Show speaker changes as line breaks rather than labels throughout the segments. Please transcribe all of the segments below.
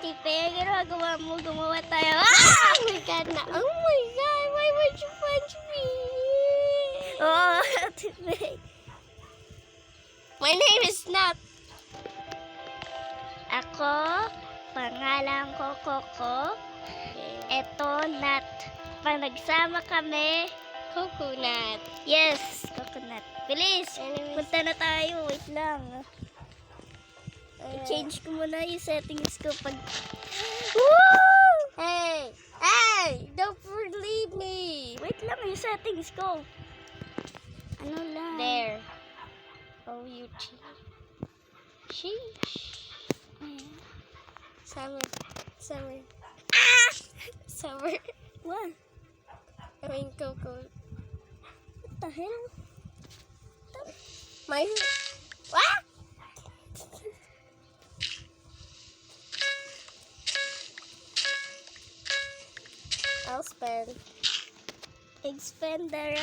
Ate Pe, ang ginagawa mo, gumawa tayo. Ah!
Oh my God na. Oh my God, why would you punch me?
Oh, Ate Pe.
My name is Nat.
Ako, pangalan ko Coco. Eto, Nat. Pag nagsama kami,
Coconut.
yes, coconut. Bilis,
Anyways.
punta na tayo. Wait lang. I-change ko muna yung settings ko pag... Woo!
Hey! Hey! Don't leave me!
Wait lang yung settings ko. Ano lang?
There. Oh, you Sheesh. Summer. Summer.
Ah!
Summer.
What?
I mean, Coco.
What the hell?
My... What? I'll spend.
Expander.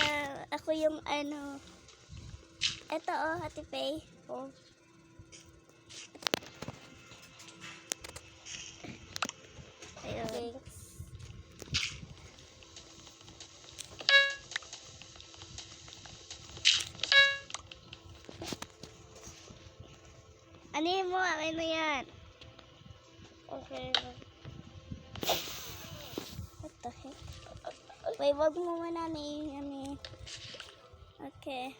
Ako yung ano. Eto oh, Ate Pe.
Oh.
Ayun.
Thanks.
Ano yun mo? Akin na yan.
Okay.
What the heck? Wait, wag mo muna ni. Okay.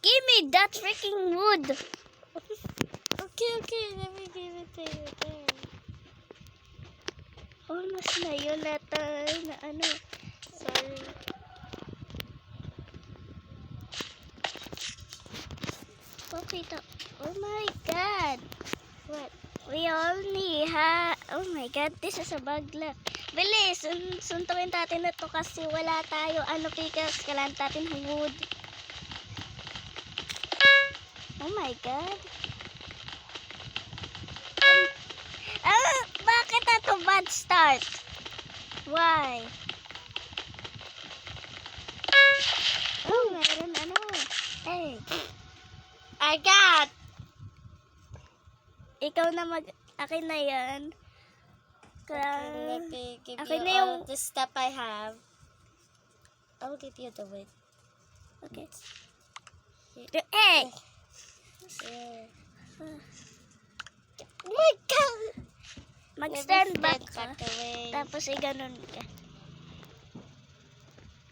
Give me that freaking wood.
Okay. Let me give it to you then.
Almost na yun na ano.
Sorry.
Okay to. Oh my God.
What?
We only have... Oh my God, this is a bug left. Bilis, suntuin natin na to kasi wala tayo. Ano, pikas, kailangan natin wood. Oh my God. Bakit ito bad start? Why? Oh, meron ano. Hey,
I got!
ikaw na akin na yan.
Let me give
akin
you
na
all
yung...
the stuff I have. I'll give you the wood.
Okay. Hey!
Yeah. Oh my God!
Mag-stand
Let me
back
stand
ka.
back away.
Tapos ganun ka.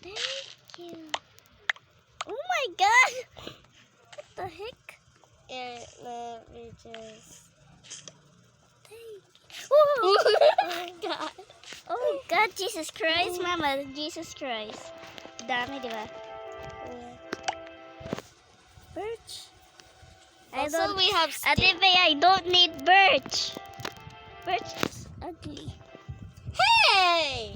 Thank you. Oh my God! What the heck?
Here, let me just...
Thank you. Oh
Oh God!
oh God, Jesus Christ, Mama. Jesus Christ. Dami, di ba?
Yeah.
Birch.
Also, we have
Ate
stick.
Bea, I don't need birch. Birch is ugly.
Hey!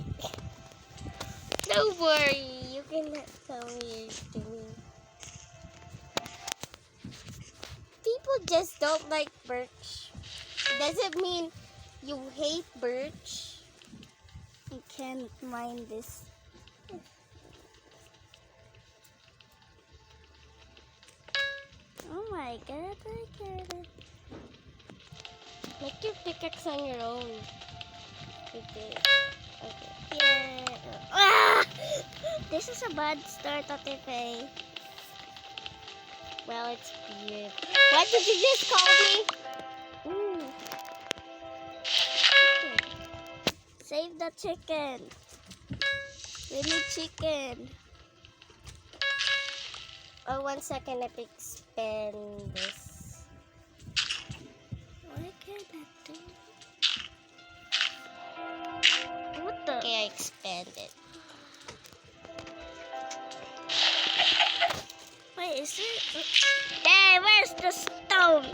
Don't worry, you cannot tell me you're doing. People just don't like birch. Doesn't mean you hate birch.
I can't mind this. Oh my God, I get it.
Make your pickaxe on your own. Okay.
Yeah. Ah! This is a bad start, Ate Faye.
Well, it's beautiful. What did you just call me?
Ooh. Chicken. Save the chicken. We need chicken.
Oh, 1 second, let me expand this.
Why can't I do? What the?
Okay, I expanded.
Wait, is it? Hey, where's the stone?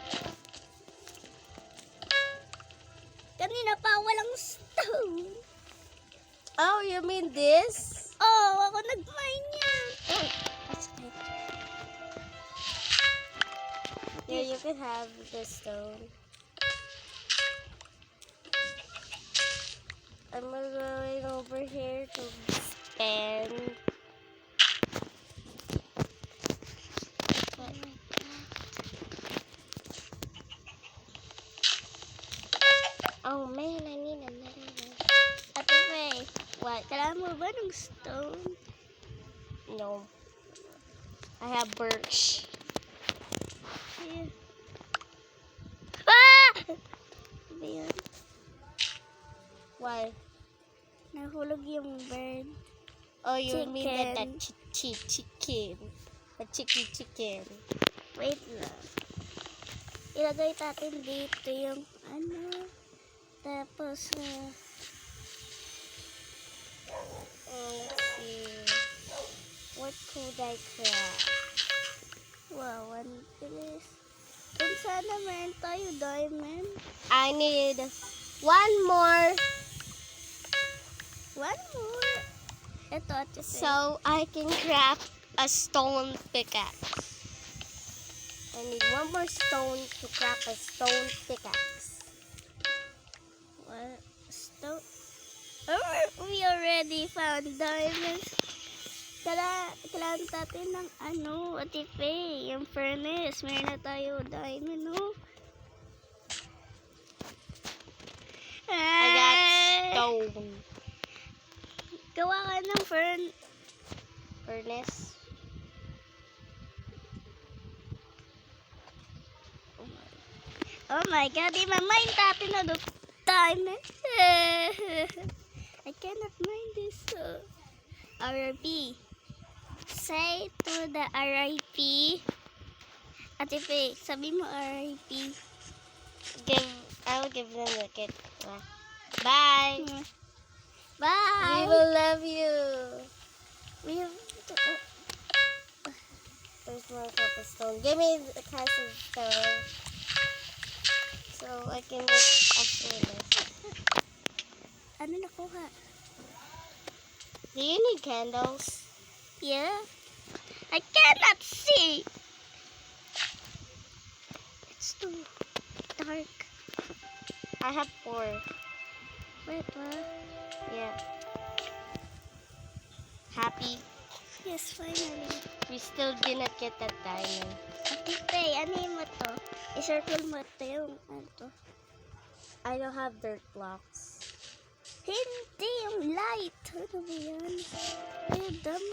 Kanina pa walang stone.
Oh, you mean this?
Oh, ako nag-mine yan. Oh, that's good.
Yeah, you can have the stone. I'm going over here to expand.
mo ba ng stone?
No. I have birch.
Yeah. Ah! Ano ba yun?
Why?
Nahulog yung bird.
Oh, you mean that
Chicken.
chicken. The chicken.
Wait lang. Ilagay natin dito yung ano. Tapos,
Let's see. What could I craft?
wow, ang bilis. Kung sana meron tayo diamond.
I need one more
One more. Ito, at
so I can craft a stone pickaxe. I need one more stone to craft a stone pickaxe.
what? Stone. Oh, we already found diamonds. Kailangan natin ng ano, atipe, yung furnace. Meron na tayo diamond, no?
I got stone
Gawa ka ng
furnace.
Oh my god, di ma-mine natin na diamond. I cannot mine this. RIP. Say to the RIP. Atipe, sabi mo RIP.
I will give them the kit. Bye.
Bye.
We will love you.
We
There's more cobblestone. Give me the cast of stone so I can make a furnace.
ano nakuha?
Do you need candles?
Yeah. I cannot see. It's too dark.
I have 4.
Wait, what?
Yeah. Happy?
Yes, finally.
We still didn't get that diamond.
Atipe, ano mo to? I-circle mo to yung ano to.
I don't have dirt blocks.
Hindi, yung light. Ano ba yan? Ay, dumb.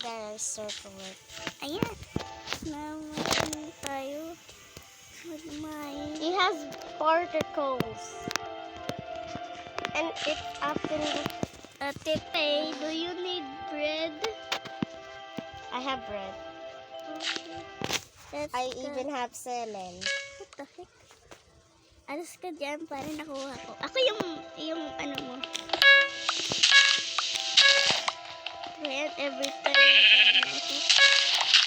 Then I circle it.
Ayan. Naman tayo. Magmine.
It has particles. And it's often...
Atipe, do you need bread?
I have bread.
Let's
I
go.
even have salmon.
What the heck? Alas ka dyan para nakuha ko. Ako yung ano mo. Ayan, every time.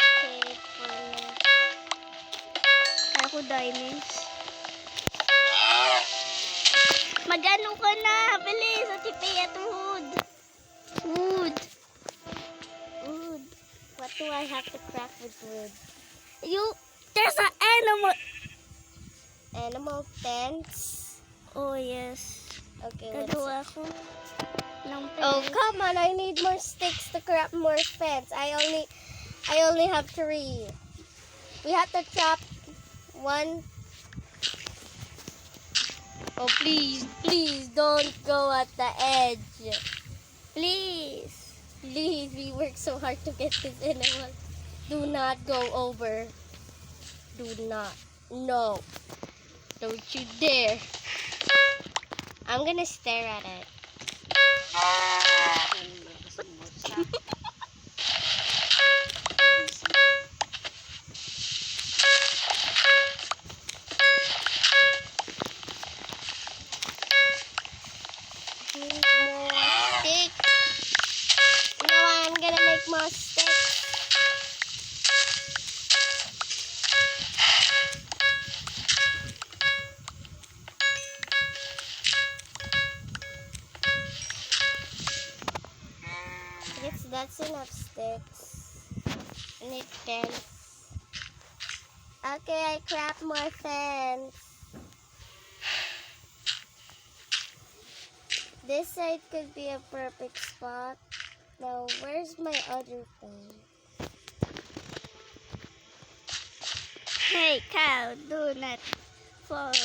Okay, for now.
Ako diamonds. Magano ka na? Bilis! Atipe, at wood. Wood. Wood.
What do I have to craft with wood?
There's an animal.
Animal tents.
Oh, yes.
Okay, let's...
Gagawa ko ng
Oh,
pwede.
come on. I need more sticks to craft more fence. I only have 3. We have to chop 1. Oh, please don't go at the edge.
Please.
Please, we work so hard to get this animal. Do not go over. Do not. No. Don't you dare. I'm gonna stare at it. Need more sticks. You know what? I'm gonna make more sticks. I guess that's enough sticks. I need fence. Okay, I craft more fence. This side could be a perfect spot. Now, where's my other thing?
Hey, cow, do not fall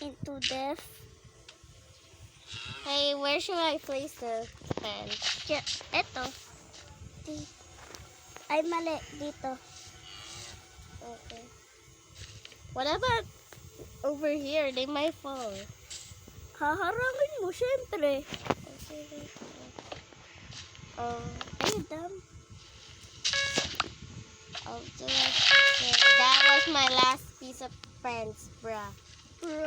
into death.
Hey, where should I place the fence?
Eto. Ay, mali. Dito.
Okay. What about over here? They might fall.
Haharangin mo, syempre.
Okay.
Ay, dam.
I'll do it. Okay, that was my last piece of fence, bruh.
Bro.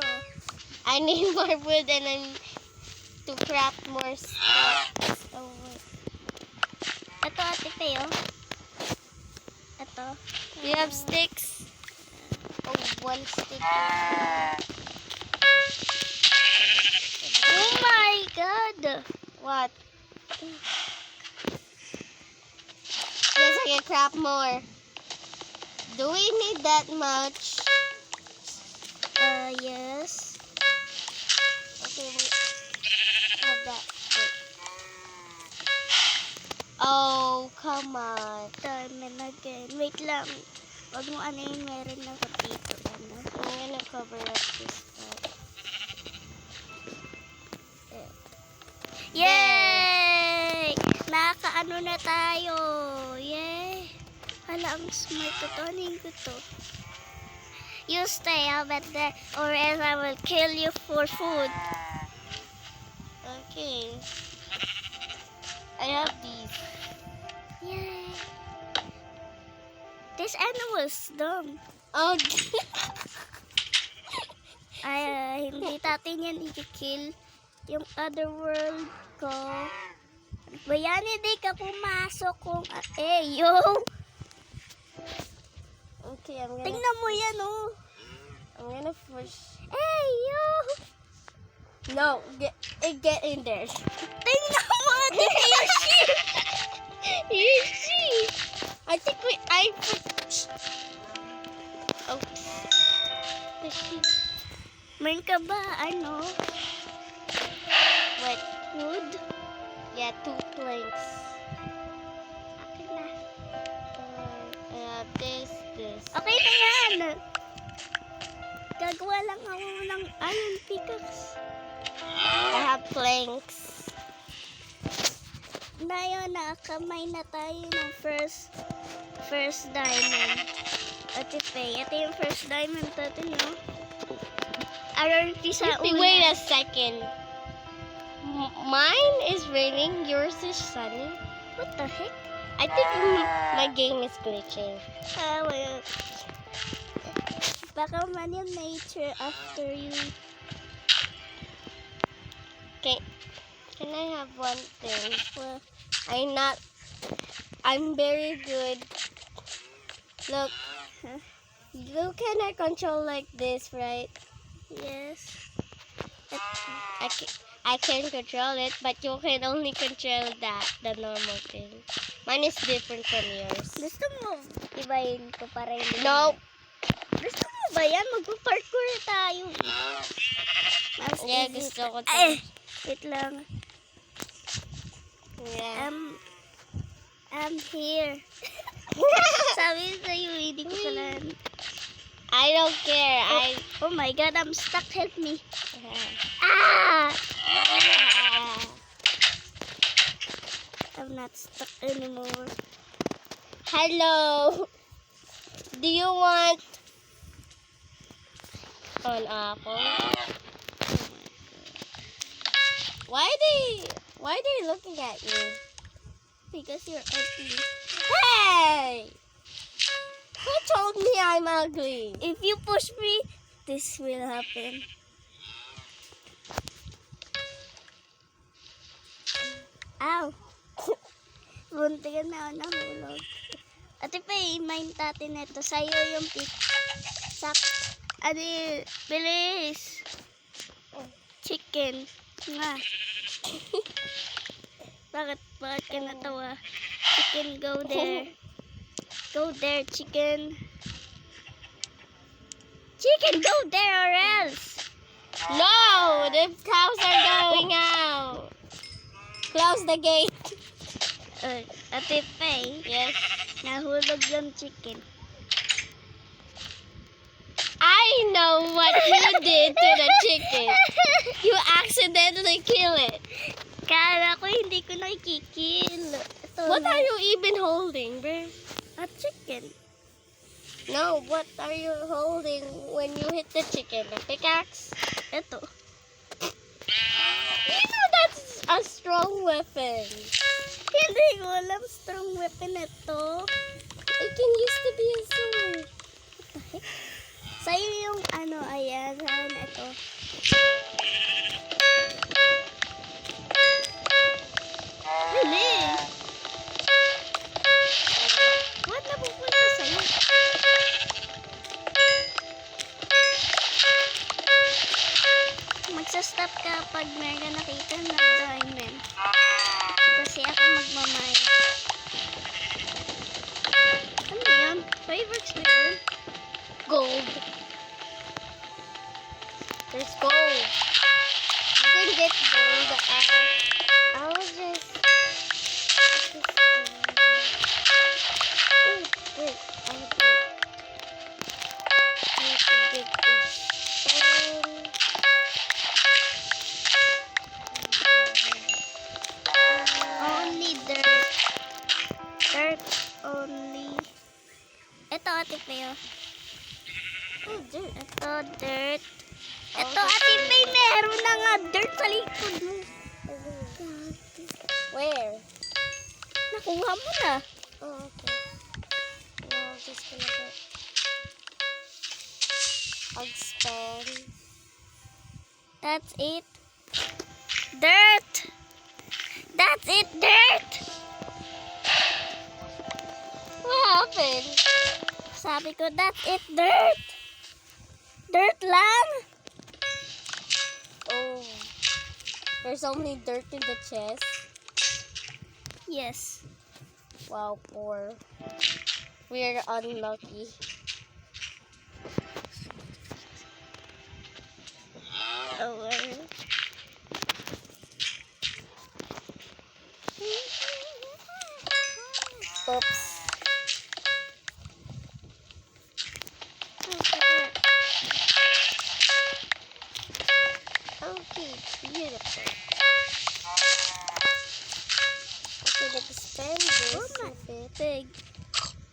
I need more wood and then to craft more stuff. Oh, wait.
Ito, Ate Pe, oh. Ito.
Do you have sticks? Oh, one stick.
Oh my God!
What? Yes, I can craft more. Do we need that much?
Yes.
Okay, we have that. Wait. Oh, come on.
Time and again. Wait lang. Wag mo ano yung meron ako dito. Ano?
I'm gonna cover up this part.
Yay! Nakakaano na tayo. Yay! Hala, ang smart ko to. Ano ko to? You stay up at there or else I will kill you for food.
Okay. I have these.
Yay! This animal's dumb.
Oh,
Ay, hindi natin yan i-kill. Yung other world ko. Bayan, hindi ka pumasok kung... yo!
okay, I'm gonna
Tingnan mo yan, oh.
push.
Yo!
No, get in there.
Tingnan mo, dito yung sheep!
You see? I think I put. Oh, the sheep.
Meron ka ba, ano?
What?
Wood?
Yeah, 2 planks.
Akin na.
This.
Okay na yan! Gagawa lang ako ng iron pickaxe.
I have planks.
Ngayon, nakakamay na tayo ng first diamond. Ate Faye, ito yung first diamond natin, no? Iron piece sa
Wait a second. Mine is raining. Yours is sunny.
What the heck?
I think my game is glitching.
Well, baka man yung nature after you.
Okay. Can I have one thing?
Well,
I'm very good. Look.
huh?
You cannot control like this, right?
Yes.
I can control it, but you can only control the normal thing. Mine is different from yours.
Gusto mo ibayin ko para hindi?
No.
Gusto mo ba yan? Mag-parkour tayo. Mas
Yeah,
easy
gusto ko to.
Ay! Wait lang.
Yeah.
I'm here. Sabi sa'yo, hindi ko salan.
I don't care.
Oh my God, I'm stuck. Help me.
Ah!
I'm not stuck anymore.
Hello. Do you want an apple? Why are they looking at you?
Because you're ugly.
Hey! Who told me I'm ugly?
If you push me, this will happen. Ow! Buntigan na ako nahulog. Ate pa, i-mine natin ito. Sa'yo yung pick. Adi, bilis. Chicken. Nga. Bakit ka natawa? Chicken, go there. Go there, chicken. Chicken, go there or else.
No! The cows are going out. Close the gate.
Ate Faye,
Yes.
nahulog yung chicken.
I know what you did to the chicken. You accidentally kill it.
Kala ko hindi ko nakikikil. Ito
What
na.
are you even holding, bro?
A chicken.
No, what are you holding when you hit the chicken? A pickaxe?
Ito.
You know that's a strong weapon.
Hindi ko alam strong weapon ito.
It can used to be a sword.
Sa'yo yung ano, ayan. Saan ito? Bilis! What napupunta sa'yo? Magsa-stop ka pag may ka nakita na diamond. Kasi ako magmamay. Ano yan? Fireworks na yun?
Gold. There's gold. You can get gold. I was just. Oh, wait. I have to get this stone.
Only dirt. Dirt only. Ito, Ate Peo.
Oh, dirt.
Ito, dirt. Ito, Ate Peo, meron na nga dirt sa likod mo.
Where?
Nakuha mo na.
Oh, okay. Well, just gonna get. I'll spend.
That's it. Dirt! That's it, dirt!
What happened?
Sabi ko, that's it, dirt! Dirt lang!
Oh. There's only dirt in the chest.
Yes.
Wow, poor. We're unlucky.
Oh, well.
Oops. Okay, beautiful. Okay, let's spend this
Oh my
a bit.
Big.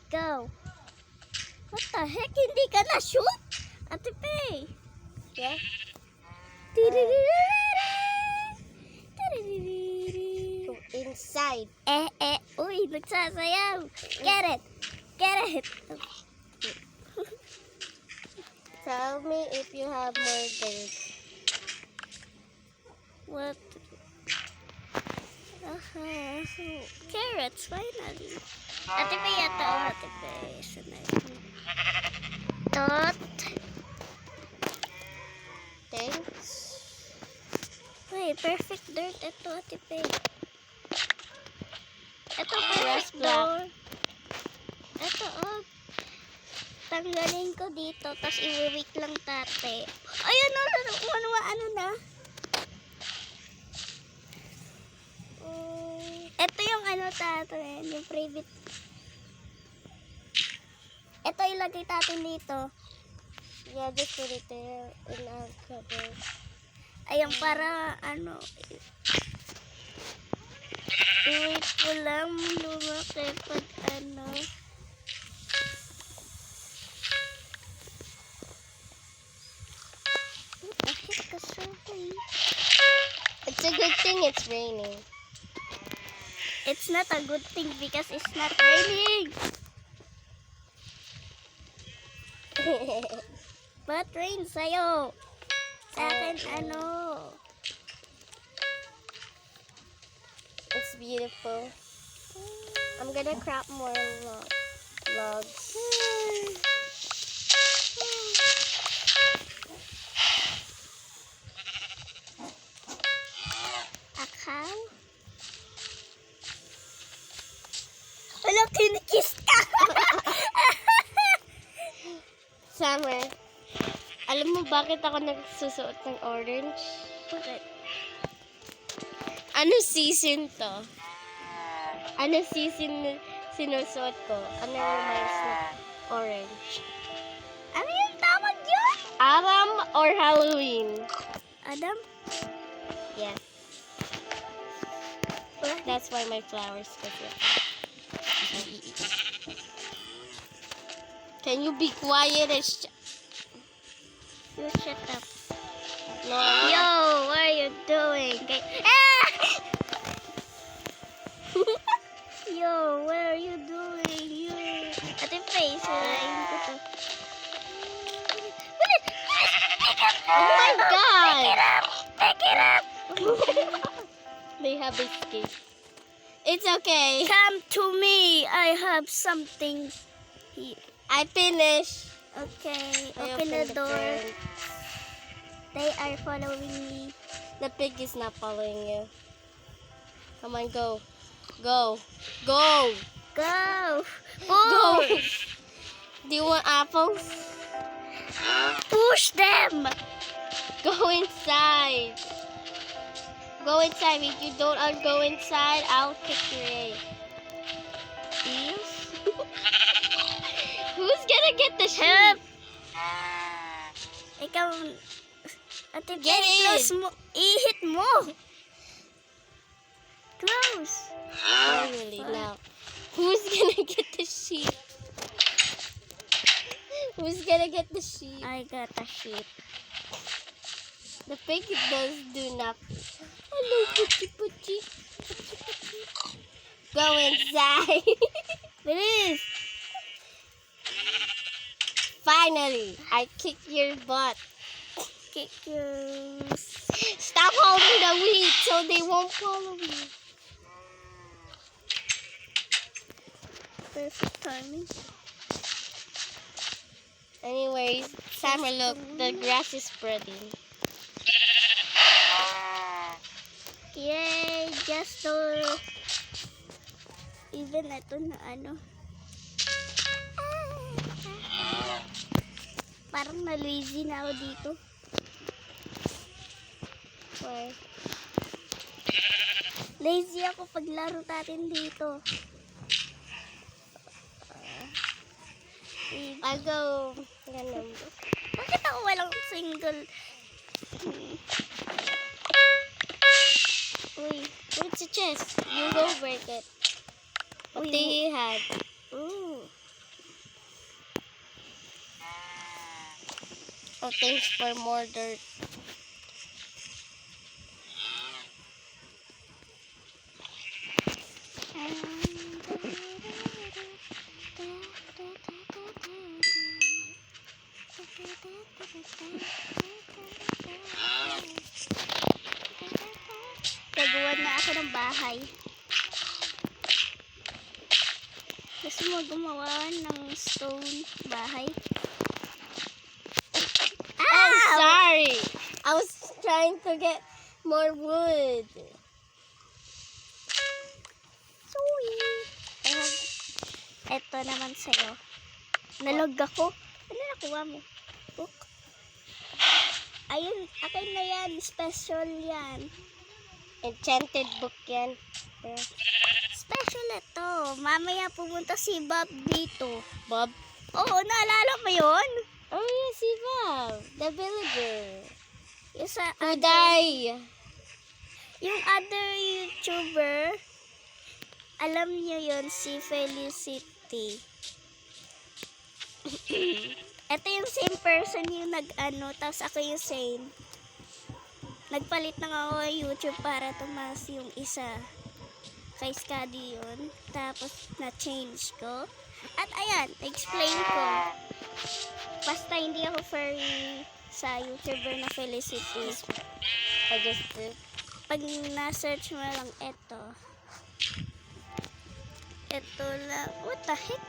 Go. What the heck? Hindi ka na-shoot? Ate Pei.
Yeah? Go inside.
Uy, nagsasayaw. Get it. Get it.
Tell me if you have more dirt.
What? Carrots, finally. Ate Pei yata. Ate Pei. Sanay. Dot.
Thanks.
Uy, perfect dirt. Ito, Ate Pei. Ito,
Press
perfect
black.
door. Ito, oh. Tanggalin ko dito, tapos iwi-weak lang tate. Ayun, ano na. Ito yung ano tate, yung private. Ito ilagay natin dito.
Yeah, just put it there in our cupboard.
Ayun, para ano. Iwait ko lang lumaki pag ano. What the heck is happening?
It's a good thing it's raining.
It's not a good thing because it's not raining. But rain sa'yo. Sa akin, ano.
It's beautiful. I'm gonna crop more logs.
Akaw? Wala, kinikiss ka.
Summer, alam mo bakit ako nagsusuot ng orange?
Bakit?
Ano season to? Ano season sinusuot ko? Ano reminds na orange?
Ano yung tawag yun?
Autumn or Halloween?
Adam?
Yes. That's why my flowers look like that. Can you be quiet and
You shut up.
No.
Yo, what are you doing? Ah! Yo, what are you doing? You. Ate face, sirain ko to.
Oh my god!
Pick it up!
They have escaped. It's okay.
Come to me. I have something here.
I finished.
Okay,
I
open the
opened
door.
front.
They are following me.
The pig is not following you. Come on, go. Go. Go.
Go!
Go.
Push!
Do you want apples?
Push them!
Go inside. Go inside. If you don't go inside, I'll kick your egg.
Yes.
Who's gonna get the
Help!
sheep?
Ikaw, Ate
Get
Faye,
in.
close mo. I-hit mo. Close.
Finally, now. Who's gonna get the sheep? Who's gonna get the sheep?
I got a sheep.
The pig does do nothing. Hello, Poochie Poochie. Go inside.
Bilis!
Finally, I kicked your butt.
Kick your...
Stop holding the wheat so they won't follow you.
Perfect timing.
Anyways, Summer, look, the grass is spreading.
Yay! Just to... Even ito na ano. Parang na-lazy na ako dito.
Why?
Lazy ako paglaro natin dito.
I'll go. Ganun.
Bakit ako walang single? Uy.
Where's the chest? You go break it. What
Uy,
do you have?
Ooh.
Oh, thanks for more dirt.
Gagawa na ako ng bahay. Gusto mo gumawa ng stone bahay?
I'm sorry. I was trying to get more wood.
Sweet. I have... Eto naman sa'yo. Nalog ako. Ano nakuha mo? Book. Ayun, akin na yan. Special yan.
Enchanted book yan. There.
Special ito. Mamaya pumunta si Bob dito.
Bob?
Oo, naalala mo yun?
Oh, yeah, si Bob. The villager.
Yung sa
Who die?
yung other YouTuber, alam niyo yun, si Felicity. Ito yung same person yung nag-ano, tapos ako yung same. Nagpalit na nga ako ng YouTube para tumaas yung isa. Kay Scadi yun. Tapos na-change ko. At ayan, explain ko. Basta hindi ako furry sa YouTuber na Felicity.
I just did.
Pag na-search mo lang ito. Ito lang. What the heck?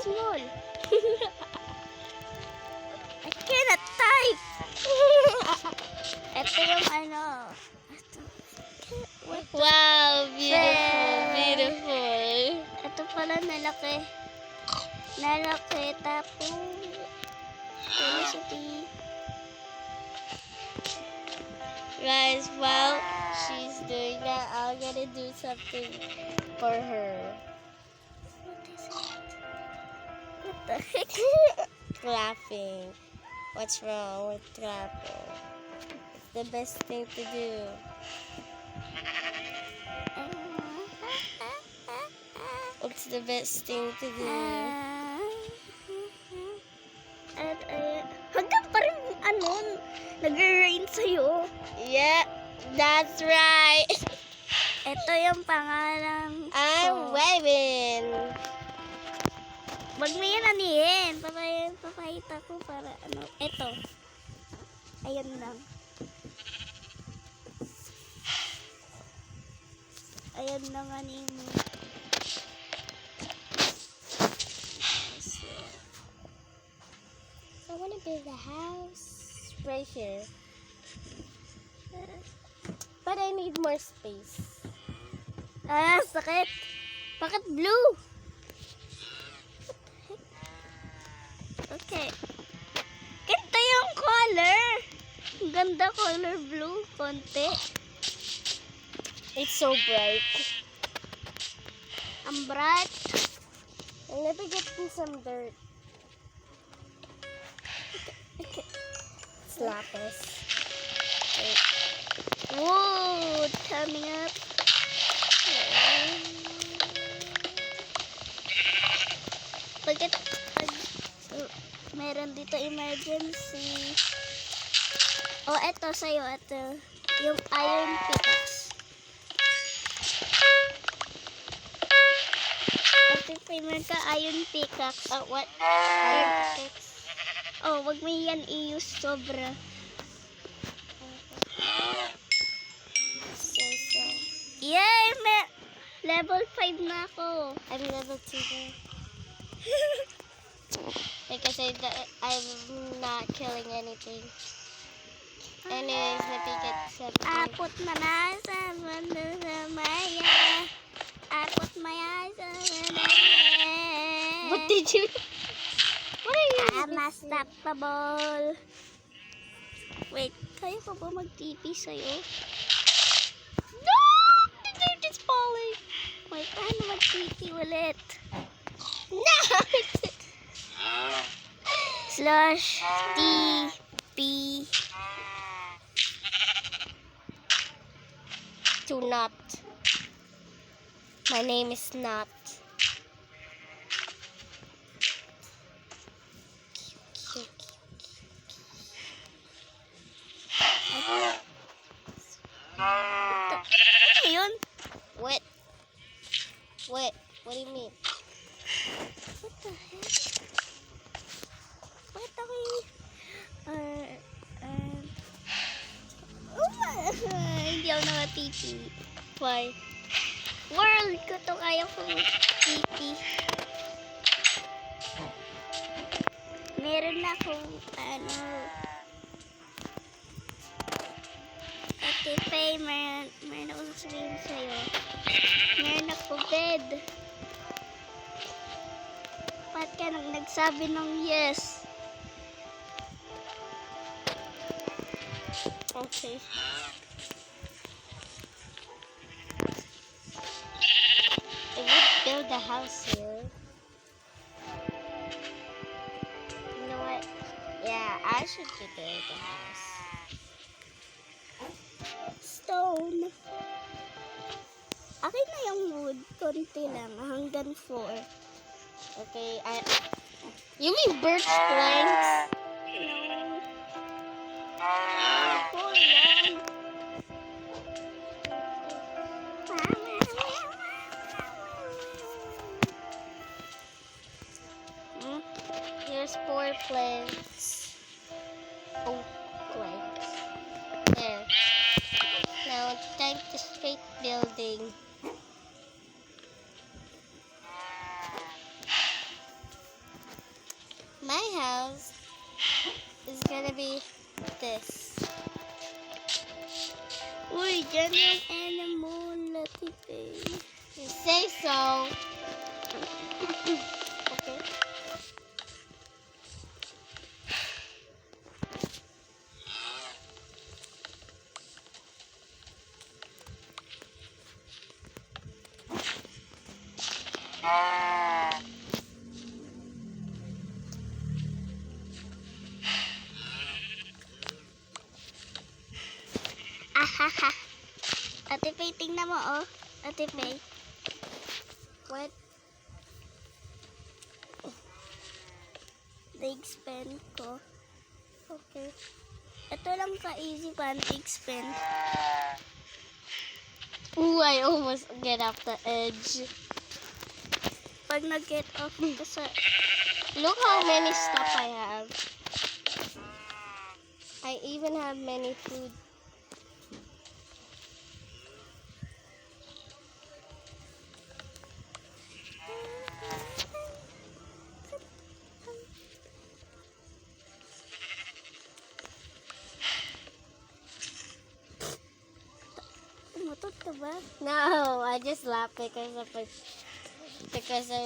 Small. I cannot type. Ito yung ano. Ito. What?
Wow, beautiful,
Shit.
beautiful.
Ito pala nalaki. Nalaki. Tapos. Felicity.
Guys, while she's doing that, I'm gonna do something for her.
What is it? What the heck?
Laughing. What's wrong with clapping? It's the best thing to do. It's the best thing to do.
At hanggang pa rin nag-rain sa'yo.
Yeah, that's right.
Ito yung pangalan
I'm
ko.
waving.
Wag mo yan anihin. Papakita ko para Ito. Ayan lang. Ayan lang anihin mo.
I want to build a house right here. But I need more space.
Sakit. Bakit blue? Okay. Ito yung color. Ang ganda color blue. Konti.
It's so bright.
Ang bright.
I'm never getting some dirt. It's lapis. Wait.
Whoa, coming up. Pag meron dito emergency. Oh, eto sa'yo. Ito. Yung iron pickaxe. Ito meron ka iron pickaxe.
Oh, what?
Iron pickaxe. Oh, wag mo yan i-use sobra.
So.
Yay! Level 5 na ako.
I'm level 2 there. Because I'm not killing anything. Anyways, let me get some.
Akot mana sa mundo sa maya. Akot maya sa mundo.
What did you? What are you?
I'm unstoppable. Wait, kaya pa ba mag-TP sa'yo?
No! The dirt is falling.
Wait, paano mag-TP ulit?
No!
Slash TP.
To not. My name is not.
Ano yun?
What? What? What do you mean?
What the heck? Bakit ako hindi ako naka-TP.
Why?
World ko to kaya ko TP. Meron na akong Okay, Faye, meron akong sasabihin sa'yo. Meron ako bed. Ba't ka nang nagsabi ng yes?
Okay. I would build a house here. You know what? Yeah, I should build a house.
Stone. Akin na yung wood. Konti lang. Hanggang 4.
Okay, You mean birch planks?
Four lang.
Here's 4 planks. Oh, planks. There. Now it's time to straight building. My house is gonna be this.
Uy, dyan yung animal latipay.
You say so. Okay.
Haha. Ate Pay, tingnan mo, oh. Ate Pay.
What?
Leg spin ko.
Okay.
Ito lang ka-easy pancake spin.
Ooh, I almost get off the edge.
Pag nag-get off ka sa...
Look how many stuff I have. I even have many food.
Umutot ka ba?
No, I just laughed because I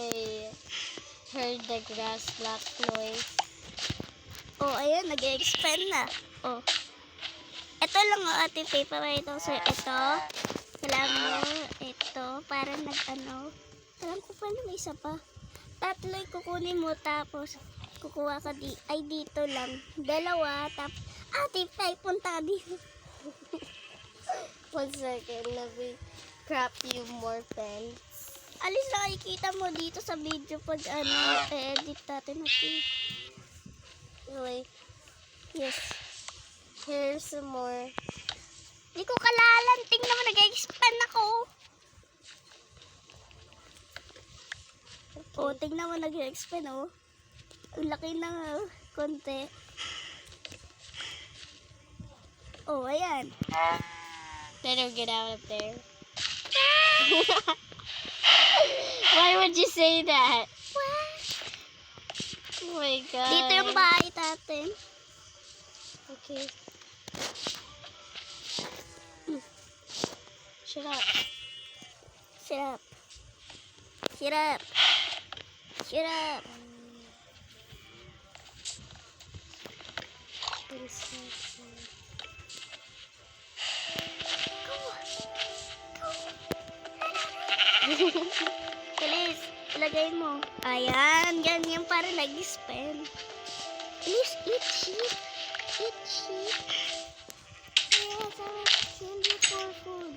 heard the grass black noise.
Oh, ayun, nag-expand na. Oh. Ito lang, oh, Ate Pay, para ito, sir. Ito. Alam mo, ito. Para nag-ano. Alam ko pa may isa pa. Tatlo yung kukunin mo, tapos kukuha ka dito lang. Dalawa, tapos, Ate Pay, punta ka dito.
1 second, let me crop you more pens.
Alis na nakikita mo dito sa video pag edit natin natin.
Really?
Yes.
Here's some more.
Hindi ko kalalan. Tingnan mo, nag-expand ako. Oh, tingnan mo, nag-expand, oh. Ang laki ng konti. Oh, ayan.
Better get out of there. Why would you say that? Oh my god.
Dito yung bahay natin.
Okay. Shut up.
Sirap. Sirap. Sirap. Bilis, ilagay mo. Ayan, ganyan para nag-spell. Bilis, eat sheep. Eat sheep. Yes, I will send you for food.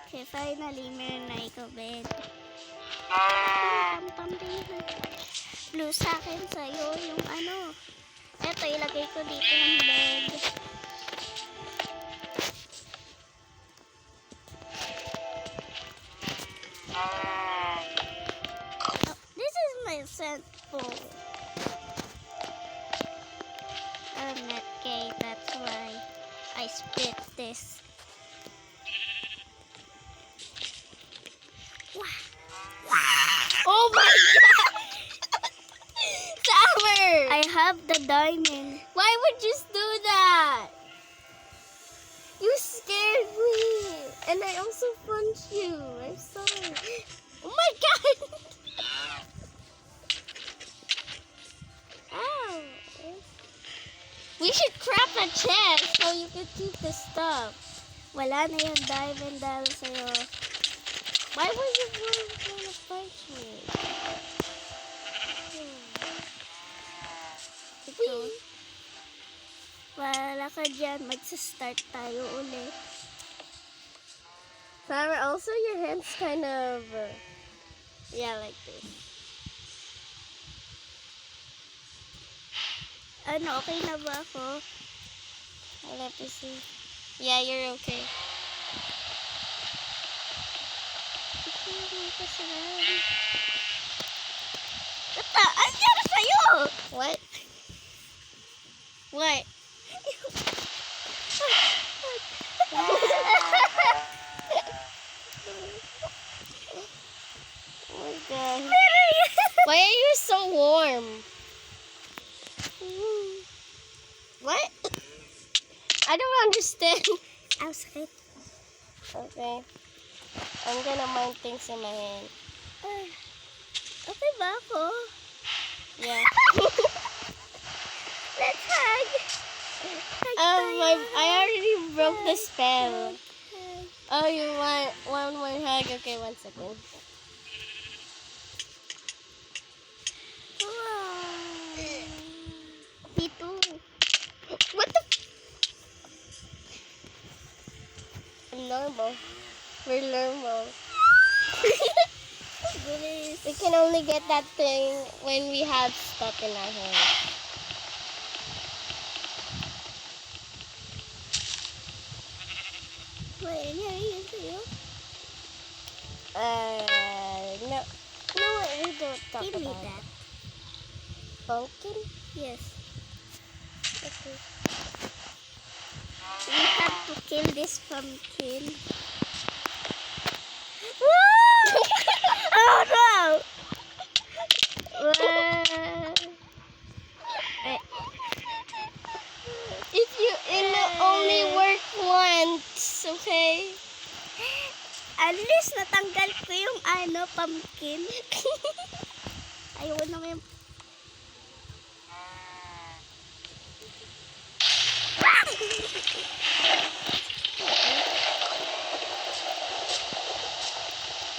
Okay, finally, meron na ikaw bed. Blue sa akin sa'yo, yung ano. Eto, ilagay ko dito yung bed. This is my scent bowl. I'm not gay, that's why I split this.
Oh my god! Summer!
I have the diamond.
Why would you do that? You scared me. And I also punched you. I'm sorry. Oh my god! Ow. We should crap a chest so you can keep the stuff.
Wala na yung diamond dahil sa'yo.
Why were you trying to punch me?
Ito. Wala ka dyan. Magsa-start tayo ulit.
Summer, also your hands kind of... yeah, like this.
Ano, okay na ba ako?
Let me see. Yeah, you're okay.
Ata, andyan sa'yo!
What? What? Oh my god. Why are you so warm? What? I don't understand.
Ang sakit.
Okay. I'm gonna mind things in my hand.
Okay ba ako?
Yeah.
Let's hug!
I already broke the spell.
Hug.
Oh, you want one more hug? Okay, 1 second.
Wow. Me too.
What the? Normal. We're normal.
Guys.
We can only get that thing when we have stuff in our hands.
Wait, nangyari sa'yo?
No. No, we don't talk
Give me
about
that.
pumpkin.
Yes.
Okay.
We have to kill this pumpkin. Oh no!
It'll only work once, okay?
At least natanggal ko yung pumpkin. Ayaw naman yung...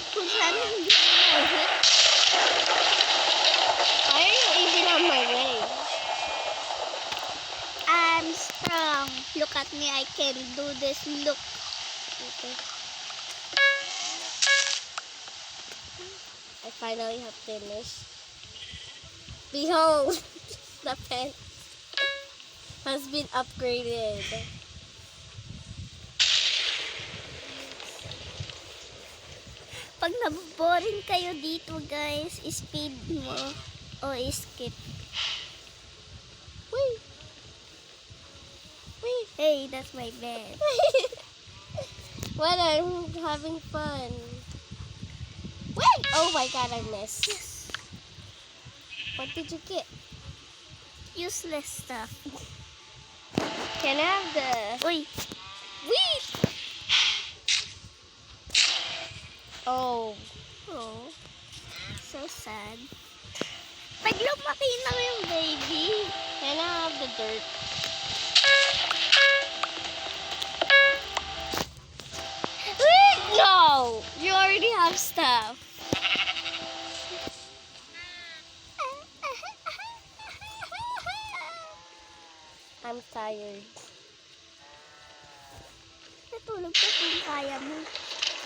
Kung sana hindi ko ma-hit.
Why are you even on my way?
I'm strong. Look at me, I can do this. Look.
Okay. I finally have finished. Behold, the pen has been upgraded.
Pag naboboring kayo dito, guys, speed mo o skip.
Wait. Wait.
Hey, that's my bed.
Well, I'm having fun. Wait! Oh my god, I missed. What did you get?
Useless stuff.
Can I have the...
Uy!
Wait! Oh.
Oh. So sad. Pag lumaki na yung baby.
Can I have the dirt?
Wait!
No! You already have stuff. I'm tired.
Natulog ka kung kaya mo.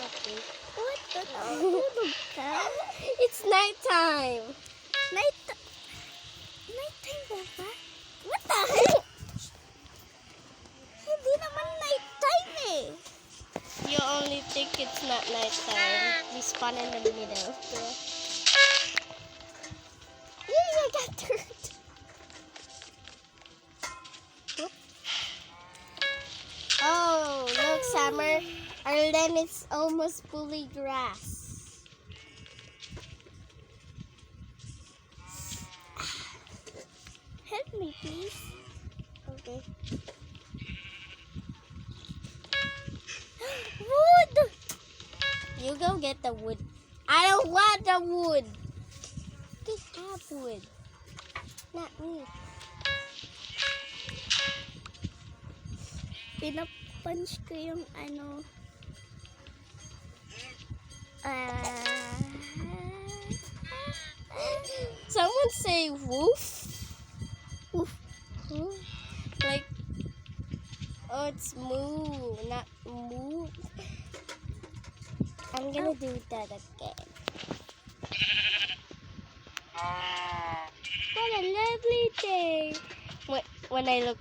Okay.
What? Natulog ka?
It's nighttime.
Nighttime ba ba? What the heck? Hindi naman nighttime eh.
You only think it's not nighttime. We spawn in the middle.
Yay, I got dirt.
Oh, look, Summer. Our land is almost fully grass.
Help me, please.
Okay.
Wood!
You go get the wood. I don't want the wood. They have wood. Not me.
Pinapunch ko yung
Someone say woof.
Woof.
Woof. Like, oh, it's moo, not moo. I'm gonna do that again. What a lovely day. When I look,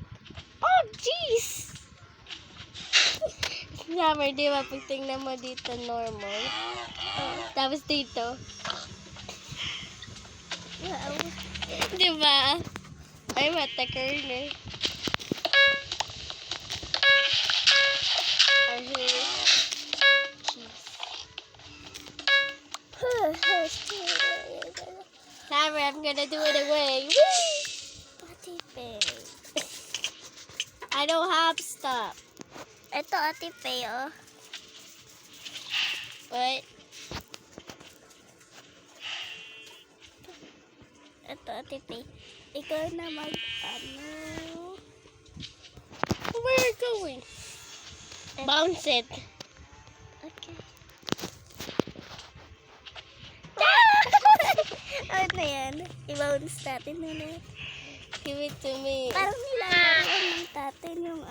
oh, jeez. Summer, di ba? Pag tingnan mo dito, normal. Tapos dito.
Wow.
Di ba? I'm at the corner. Summer, I'm gonna do it away.
Ate Pe.
I don't have stuff.
Ito, Ate Pe, oh.
What?
Ito, Ate Pe. Ikaw na
Where are you going? Bounce it.
Okay. Ano yan? I-bounce natin ulit.
Give it to me.
Parang nilalaroan ng tatin yung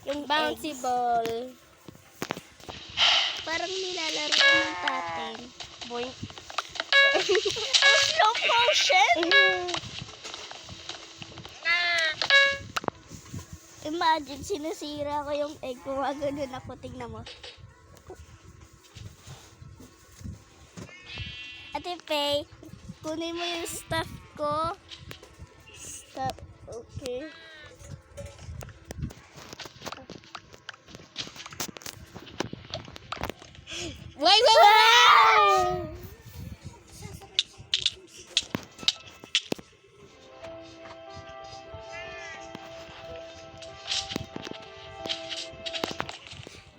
Yung bouncy ball.
Parang nilalaro ng tatin.
Boing.
Slow motion? Imagine, sinasira ko yung egg. Gumagano ako. Tingnan mo. Ate Faye, kunin mo yung stuff ko.
Stop. Okay. Wait!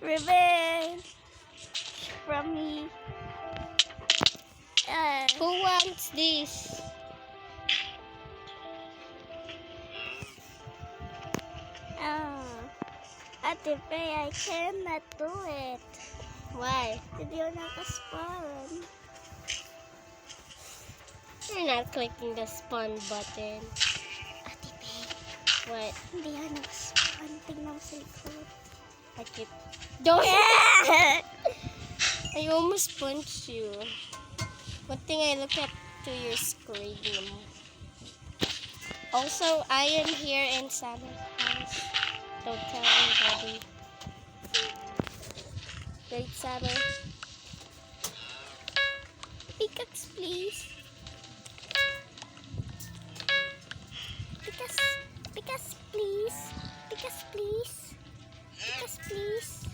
Revenge from me.
Who wants this?
Ate Faye, I cannot do it.
Why?
Hindi ako nakaspawn.
You're not clicking the spawn button.
Ate Faye,
What?
hindi ako nakaspawn. Tingnan mo sa likod.
I keep. Don't. I almost punched you. One thing I look at to your screen. Also, I am here in Sam's house. Don't tell anybody. Great Summer.
Pickaxe, please. Pickaxe, please. Pickaxe, please. Pickaxe, please.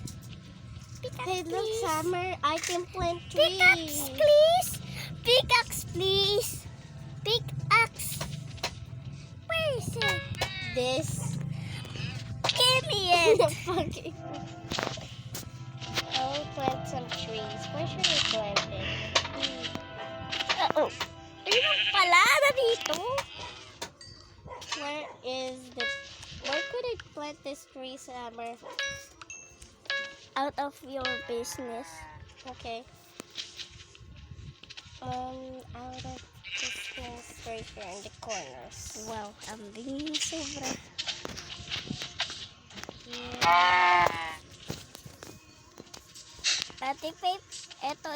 Pickaxe,
Hey, look,
please.
Summer. I can plant
Pickaxe,
trees.
please. Pickaxe, please. Pickaxe. Where is it?
This.
Give me it.
Okay. I'll plant some trees. Where should I plant it?
Uh-oh. Ayun pala, dito.
Where is the... Where could I plant this tree, Summer?
Out of your business.
Okay. Out of this things right here in the corners.
Wow, ang bingin sobra.
Yeah.
Ate Faye, eto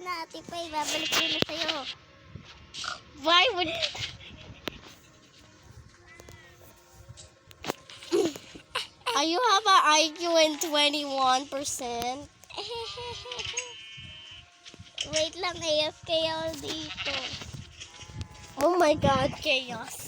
na Ate Faye, babalik ko na sa'yo.
Why would... You have an IQ in 21%.
Wait lang, AFK ako dito.
Oh my god, chaos.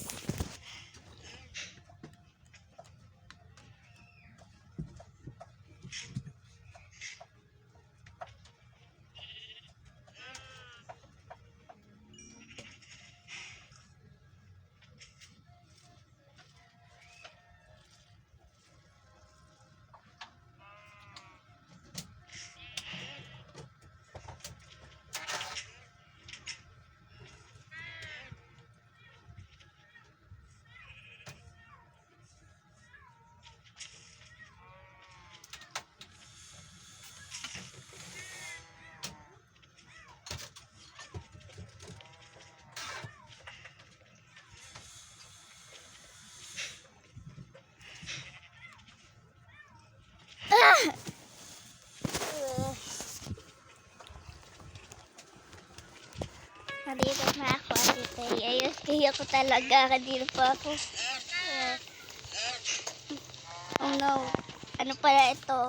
Nandito na ako, Ate Faye. AFK ako talaga. Kanina pa ako. Oh no. Ano pala ito?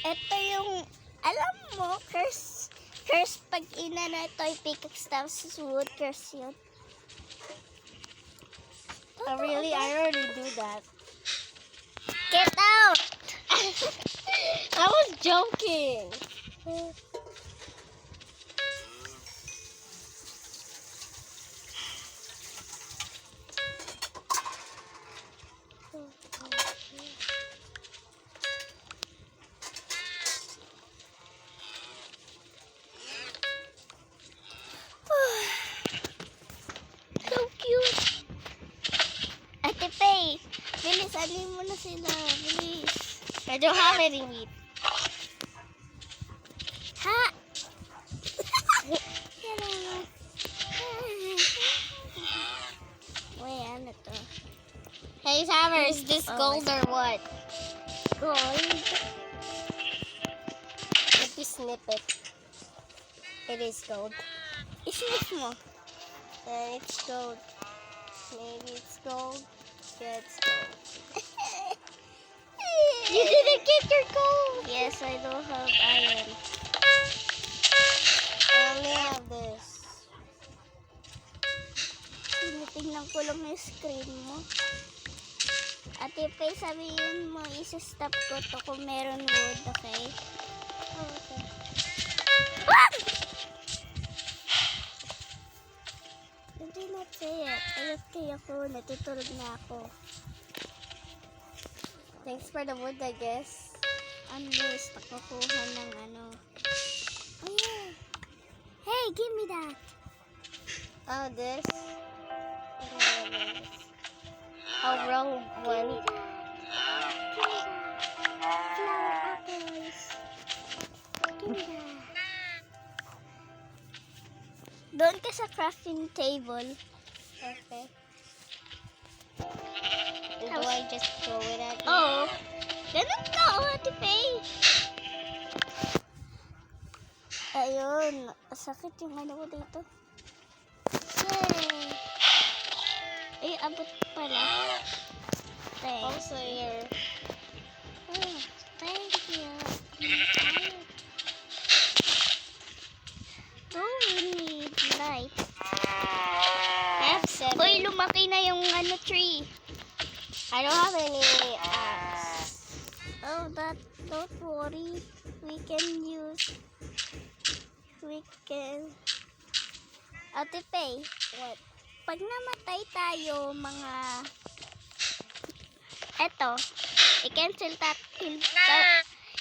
Ito yung, alam mo, curse. Curse pag ina na ito, i-pickaxe tapos wood curse yun.
Oh, really? I already do that.
Get out!
I was joking.
So cute! Ate Faye, bilis, alin mo na sila. Bilis.
I don't have any meat.
Ha! Wait, ano to?
Hey, Summer, is this
Oh,
gold or what?
gold.
If you snip it, it is gold.
Isnip mo.
And it's gold. Maybe it's gold. Yeah, it's gold. You didn't get your gold!
Yes, I don't have iron.
I only have this.
Tinitingnan ko lang yung screen mo. Ate Pay, sabihin mo, isa-stop ko to kung meron wood, okay?
Okay.
Ah! You did not say it. Ayot ako, natutulog na ako.
Thanks for the wood, I guess.
Unless, nakukuha ng ano. Oh yeah. Hey, give me that.
Oh, this? Oh, wrong one.
Flower apples. Give me that. Doon ka sa crafting table.
Okay. Do I just throw it at you?
Oo. Ganun ka, Ate Pay. Ayun. Sakit yung ano ko dito. Yay. Ay, abot pala. Thanks.
Also here.
Oh, thank you. Oh, we need light.
I have 7.
Uy, lumaki na yung ano tree.
I don't have any axe.
Oh, don't worry. We can. Ate Pay,
What?
pag namatay tayo, eto, i-cancel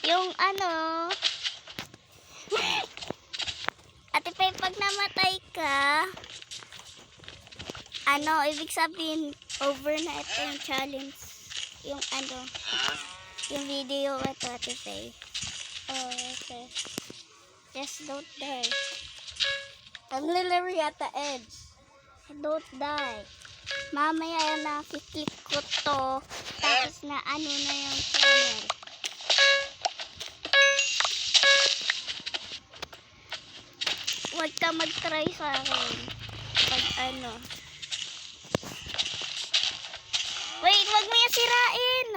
yung ano, Ate Pay, pag namatay ka, ano, ibig sabihin, over na ito yung challenge, yung ano, yung video, ito, Ate Pay.
Oh, okay.
Just don't die.
I'm literally at the edge.
Don't die. Mamaya na kiklik ko to. Tapos na ano na yung channel. Huwag ka mag-try sa akin. Pag ano. Wait, wag mo yan sirain.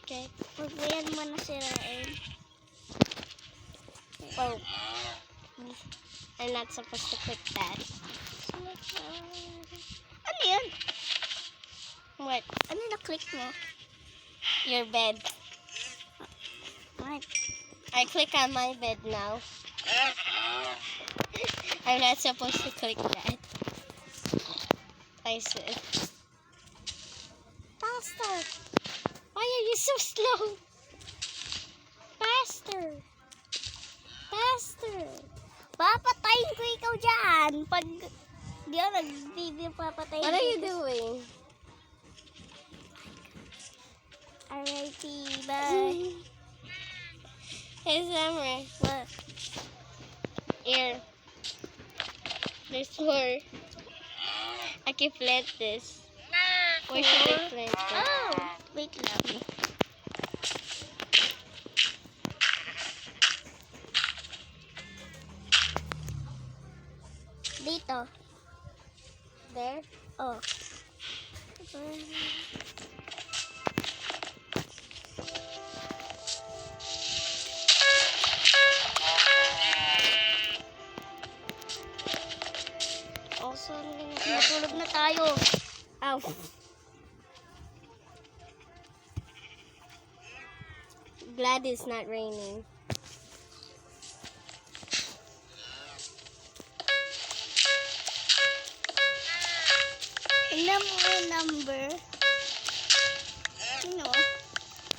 Okay.
Wag mo yan muna sirain.
Oh. I'm not supposed to click that.
Ano yun?
What?
Ano na-click mo?
Your bed.
What?
I click on my bed now. I'm not supposed to click that. I said. Faster! Why are you so slow? Faster! Faster!
Papatayin ko ikaw dyan. Pag di ako nag-video, papatayin
What are you
ko.
doing?
R.I.P. Bye.
Hey, Summer.
What?
Here. There's more. I can plant this. Where should I plant it?
Oh, wait lang. Dito.
There?
Oh.
Also, I'm gonna...
Matulog na tayo.
Ow. Glad it's not raining.
Tingnan mo yung number. Sino?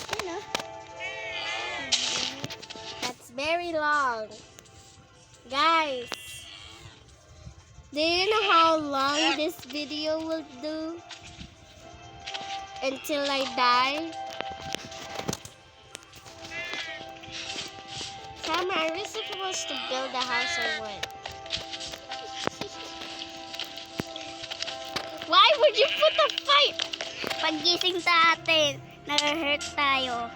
Sino?
That's very long. Guys, do you know how long this video will do? Until I die? Sam, are we supposed to build a house or what? Why would you put the fight?
Paggising sa atin, Na-hurt tayo.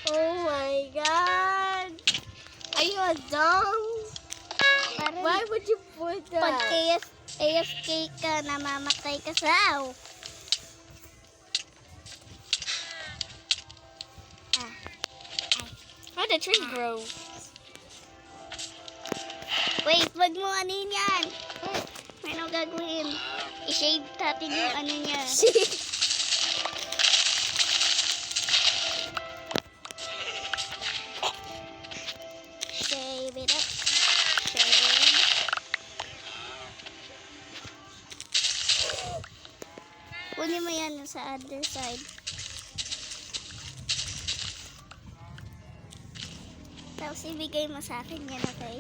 Oh my God! Are you a dumb?
Parang
Why would you put
pag
that?
AFK ka, namamatay ka sa
How did the tree grow?
Wait, wag mo anin yan. May ano gagawin? I-shave natin yung ano niya. Shave it up. Shave. Kunin mo yan sa other side. Tapos ibigay mo sa akin yan, okay?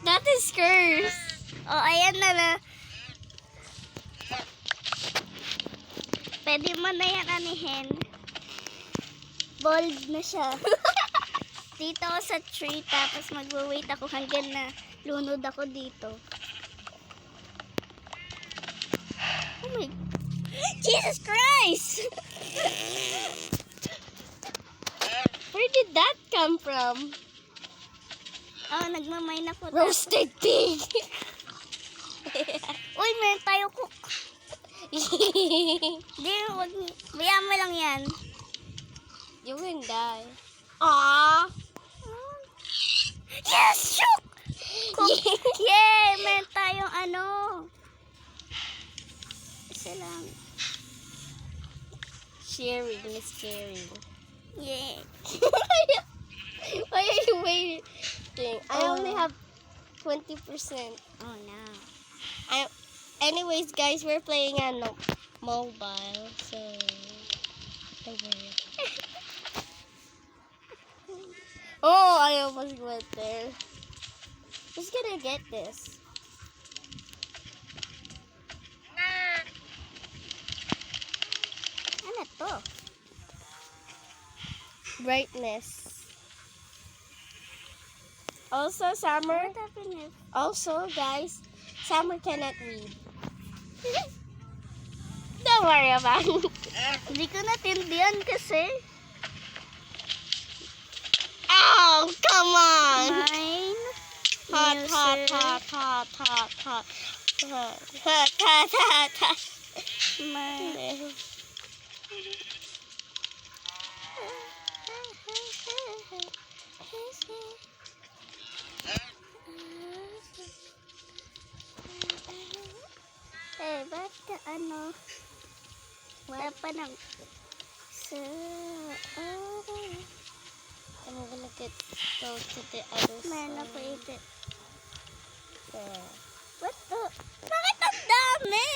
That is cursed.
Oh, ayan na na. Pwede mo na yan anihin. Bold na siya. Dito ako sa tree, tapos magwa-wait ako hanggang na lunod ako dito. Oh my... Jesus Christ!
Where did that come from?
Oh, nagmamine ako.
Roasted pig.
Uy, meron tayo cook. Di, wag... Bayaan mo lang yan.
You will die. Aww.
Yes! Shook! Yay! Meron tayong ano. Isa lang.
Sharing is caring.
Yay!
Why are you waiting? I
Oh.
only have 20%.
Oh no.
Anyways, guys, we're playing on mobile, so don't worry. Oh, I almost went there. Who's gonna get this?
Ano to?
Brightness. Also, Summer.
What happened if...
Also, guys, Summer cannot read. Don't worry about it.
Hindi ko natindihan kasi.
Oh, come on.
Mine.
Hot, hot,
user,
hot, hot, hot, hot. Hot, hot, hot, hot, hot.
Mine. Eh, ba't ka ano? Wala pa ng... So,
I'm gonna go to the other
meron
side.
ako ito.
There.
What the? Bakit ang dami?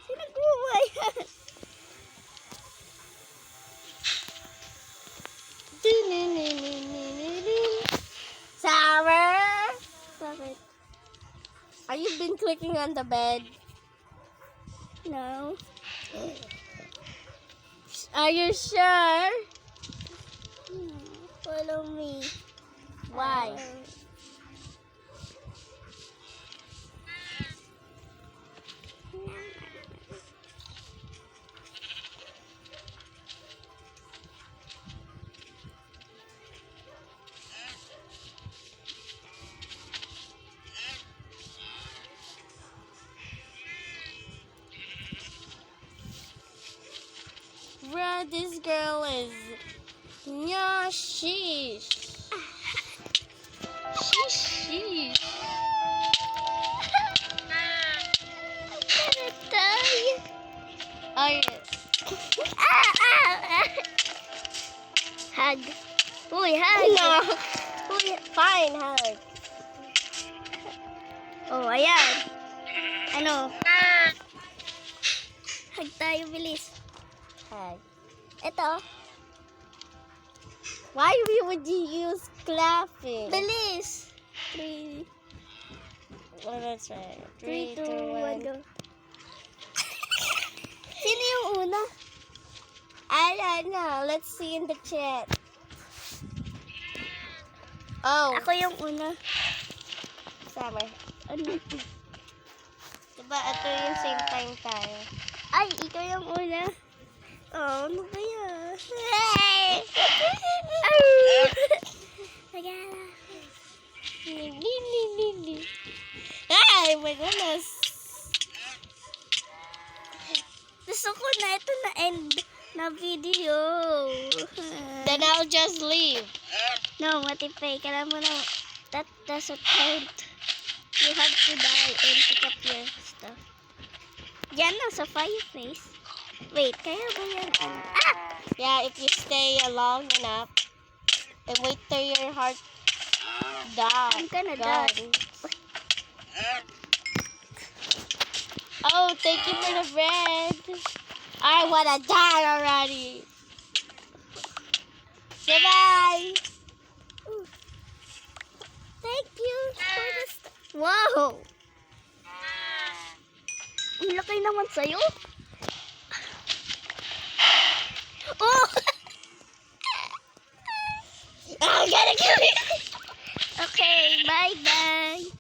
Sino gumawa yan?
Summer,
Bakit?
are you been clicking on the bed?
No.
Are you sure?
Follow me.
Why? Bruh, this girl is... Yeah, sheesh. Sheesh.
Tayo.
Oh, yes.
Hug. Uy, hug.
No.
Uy.
Fine, hug.
Oh, ayan. Ano? Hug tayo, bilis.
Hug.
Ito.
Why would you use clapping?
Bilis. 3,
Oh, that's right.
3, 2,
1.
1, go. Sino yung una?
I don't know. Let's see in the chat. Oh,
Ako yung una.
Summer.
Ano?
Diba ito yung same time tayo?
Ay, ikaw yung una. Oh, ano ba yan? Hey! Nagala.
Ay, my goodness.
Gusto ko na ito na end na video.
Then I'll just leave.
No, Matipay. Kailangan mo na. That doesn't count. You have to die and pick up your stuff. Yan lang sa fireplace. Wait, kaya ba yan? Ah!
Yeah, if you stay long enough and wait till your heart die.
I'm gonna die.
Oh, thank you for the bread. I wanna die already. Goodbye.
Thank you for the Wow! Ang laki naman sa'yo.